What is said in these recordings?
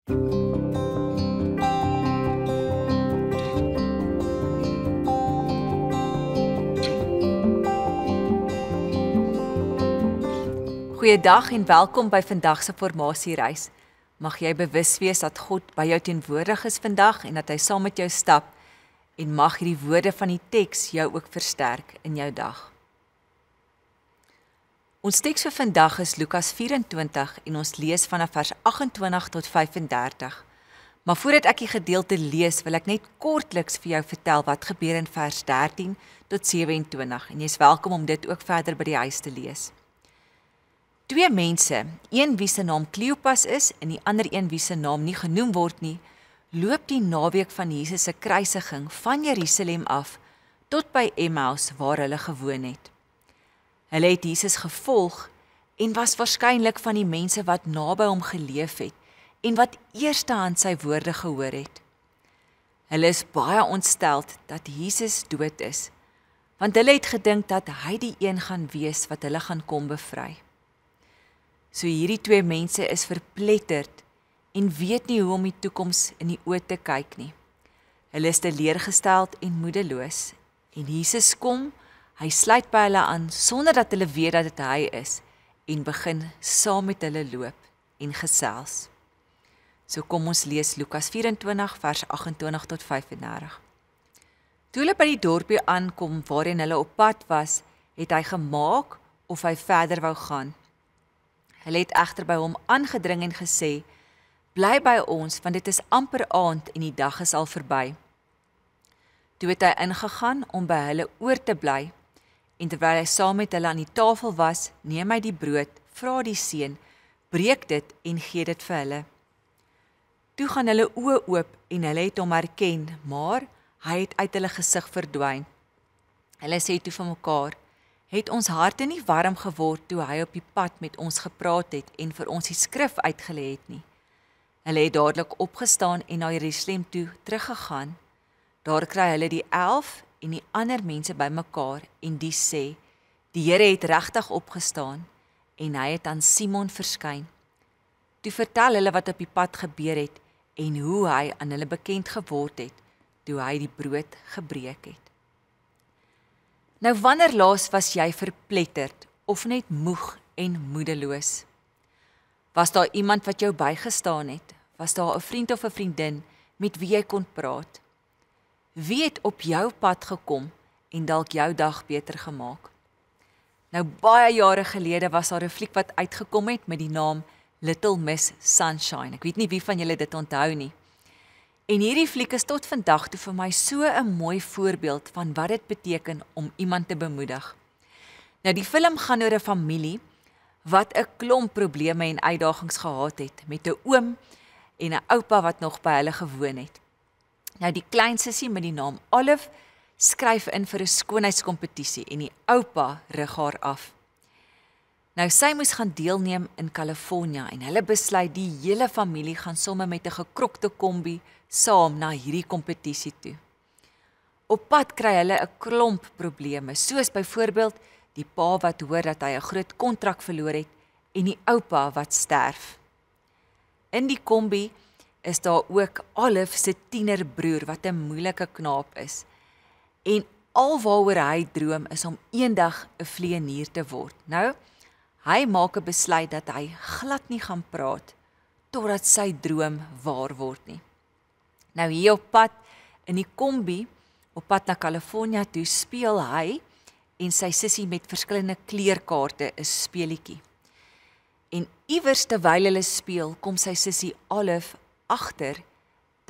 Goeiedag en welkom by vandag se formasiereis. Mag jy bewus wees dat God by jou teenwoordig is vandag en dat hy saam met jou stap en mag hierdie woorde van die teks jou ook versterk in jou dag. Ons teks vir vandag is Lukas 24 en ons lees vanaf vers 28 tot 35. Maar voordat ek die gedeelte lees, wil ek net kortliks vir jou vertel wat gebeur in vers 13 tot 27 en jy is welkom om dit ook verder by die huis te lees. Twee mense, een wie se naam Kleopas is en die ander een wie se naam nie genoem word nie, loop die naweek van Jesus se kruisiging van Jerusalem af tot by Emmaus waar hulle gewoon het. Hulle het Jesus gevolg en was waarskynlik van die mense wat naby hom geleef het en wat eerstehand sy woorde gehoor het. Hulle is baie ontsteld dat Jesus dood is, want hulle het gedink dat hy die een gaan wees wat hulle gaan kom bevry. So hierdie twee mense is verpletterd en weet nie hoe om die toekoms in die oë te kyk nie. Hulle is teleurgesteld en moedeloos en Jesus kom, hy sluit by hulle aan sonder dat hulle weet dat dit hy is en begin saam met hulle loop en gesels. So kom ons lees Lukas 24 vers 28 tot 35. Toe hulle by die dorpie aankom waarin hulle op pad was, het hy gemaak of hy verder wou gaan. Hulle het egter by hom aangedring en gesê, bly by ons, want dit is amper aand en die dag is al verby. Toe het hy ingegaan om by hulle oor te bly, en terwyl hy saam met hulle aan die tafel was, neem hy die brood, vra die seun, breek dit en gee dit vir hulle. Toe gaan hulle oë oop en hulle het hom herken, maar hy het uit hulle gesig verdwyn. Hulle sê toe vir mekaar, het ons harte nie warm geword toe hy op die pad met ons gepraat het en vir ons die skrif uitgelê het nie. Hulle het dadelik opgestaan en na Jerusalem toe teruggegaan. Daar kry hulle die 11 en die ander mense bymekaar en die sê, die Here het regtig opgestaan en hy het aan Simon verskyn. Toe vertel hulle wat op die pad gebeur het en hoe hy aan hulle bekend geword het toe hy die brood gebreek het. Nou wanneer laas was jy verpletterd of net moeg en moedeloos? Was daar iemand wat jou bygestaan het? Was daar 'n vriend of 'n vriendin met wie jy kon praat? Wie het op jou pad gekom en dalk jou dag beter gemaak? Nou baie jare gelede was daar 'n fliek wat uitgekom het met die naam Little Miss Sunshine. Ek weet nie wie van julle dit onthou nie. En hierdie fliek is tot vandag toe vir my so 'n mooi voorbeeld van wat dit beteken om iemand te bemoedig. Nou die film gaan oor 'n familie wat 'n klomp probleme en uitdagings gehad het met 'n oom en 'n oupa wat nog by hulle gewoon het. Nou die klein sussie met die naam Olive skryf in vir 'n skoonheidskompetisie en die oupa rig haar af. Nou sy moes gaan deelneem in California en hulle besluit die hele familie gaan somme met 'n gekrokte kombi saam na hierdie kompetisie toe. Op pad kry hulle 'n klomp probleme, soos byvoorbeeld die pa wat hoor dat hy 'n groot kontrak verloor het en die oupa wat sterf. In die kombi is daar ook Olive se tienerbroer wat 'n moeilike knaap is. En alwaaroor hy droom is om eendag 'n vlieënier te word. Nou, hy maak 'n besluit dat hy glad nie gaan praat totdat sy droom waar word nie. Nou hier op pad in die kombi, op pad na California toe, speel hy en sy sussie met verskillende kleurkaarte 'n speletjie. En iewers terwyl hulle speel, kom sy sussie Olive agter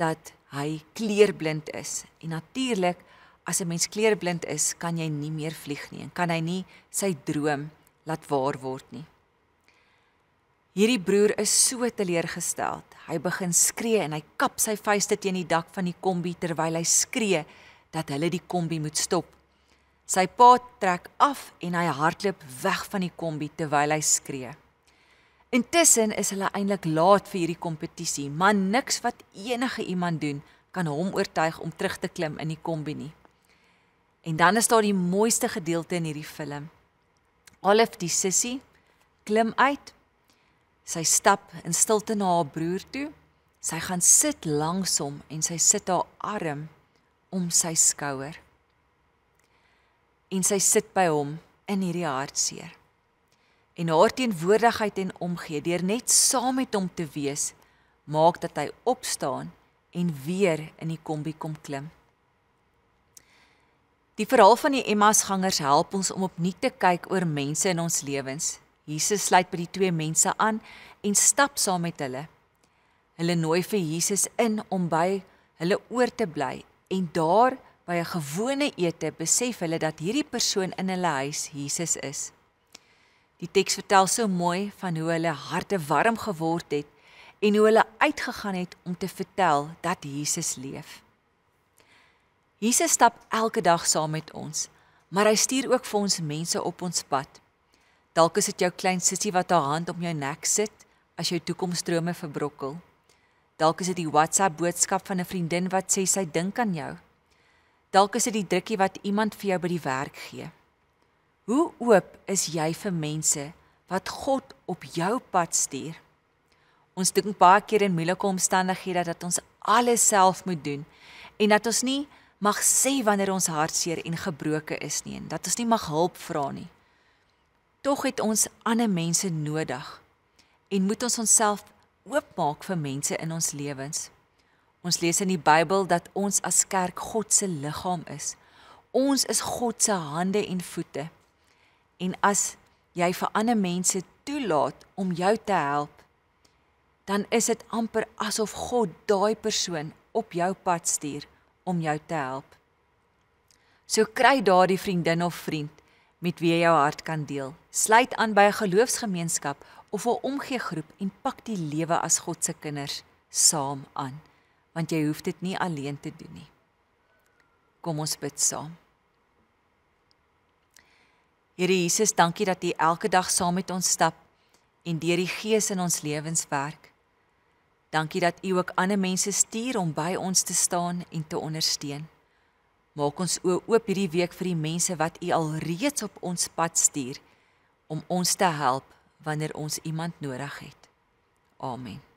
dat hy kleurblind is. En natuurlik, as 'n mens kleurblind is, kan jy nie meer vlieg nie en kan hy nie sy droom laat waar word nie. Hierdie broer is so teleurgesteld. Hy begin skree en hy kap sy vuiste teen die dak van die kombi terwyl hy skree dat hulle die kombi moet stop. Sy pa trek af en hy hardloop weg van die kombi terwyl hy skree. Intussen is hulle eintlik laat vir hierdie kompetisie, maar niks wat enige iemand doen kan hom oortuig om terug te klim in die kombi nie. En dan is daar die mooiste gedeelte in hierdie film. Olive, die sussie, klim uit. Sy stap in stilte na haar broer toe. Sy gaan sit langs hom en sy sit haar arm om sy skouer. En sy sit by hom in hierdie hartseer. En haar teenwoordigheid en omgee, deur net saam met hom te wees, maak dat hy opstaan en weer in die kombi kom klim. Die verhaal van die Emmausgangers help ons om opnuut te kyk oor mense in ons lewens. Jesus sluit by die 2 mense aan en stap saam met hulle. Hulle nooi vir Jesus in om by hulle oor te bly en daar by 'n gewone ete besef hulle dat hierdie persoon in hulle huis Jesus is. Die teks vertel so mooi van hoe hulle harte warm geword het en hoe hulle uitgegaan het om te vertel dat Jesus leef. Jesus stap elke dag saam met ons, maar hy stuur ook vir ons mense op ons pad. Dalk is dit jou klein sussie wat haar hand om jou nek sit as jou toekomsdrome verbrokkel. Dalk is dit die WhatsApp boodskap van 'n vriendin wat sê sy dink aan jou. Dalk is dit die drukkie wat iemand vir jou by die werk gee. Hoe oop is jy vir mense wat God op jou pad stuur? Ons dink baie keer in moeilike omstandighede dat ons alles self moet doen en dat ons nie mag sê wanneer ons hartseer en gebroke is nie en dat ons nie mag hulp vra nie. Tog het ons ander mense nodig en moet ons onsself oopmaak vir mense in ons lewens. Ons lees in die Bybel dat ons as kerk God se liggaam is. Ons is God se hande en voete. En as jy vir ander mense toelaat om jou te help, dan is dit amper asof God daai persoon op jou pad stuur om jou te help. So kry daardie vriendin of vriend met wie jy jou hart kan deel. Sluit aan by 'n geloofsgemeenskap of 'n omgeegroep en pak die lewe as God se kinders saam aan, want jy hoef dit nie alleen te doen nie. Kom ons bid saam. Here Jesus, dankie dat U elke dag saam met ons stap en deur die Gees in ons lewens werk. Dankie dat U ook ander mense stuur om by ons te staan en te ondersteun. Maak ons oë oop hierdie week vir die mense wat U al reeds op ons pad stuur, om ons te help wanneer ons iemand nodig het. Amen.